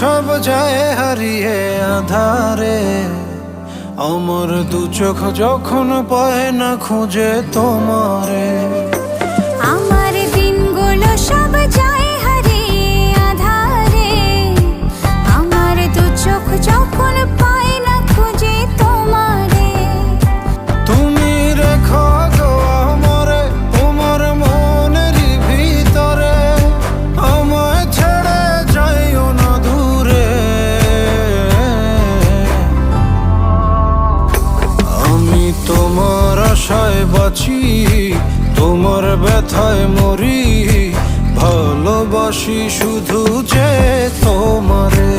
সব যায় হারিয়ে আধারে, আমার দু চোখ যখন পায় না খুঁজে তোমারে। আমার দিনগুলো সব যায় হারিয়ে আধারে, আমার দু চোখ যখন পায় না খুঁজে তোমারে। তুমি রেখো গো আমারে তোমার মনেরই ভিতরে, আমায় ছেড়ে যাইও না দূরে। আমি তোমার আশায় বাঁচি, তোমার ব্যথায় মরি, ভালোবাসি শুধু যে তোমারে।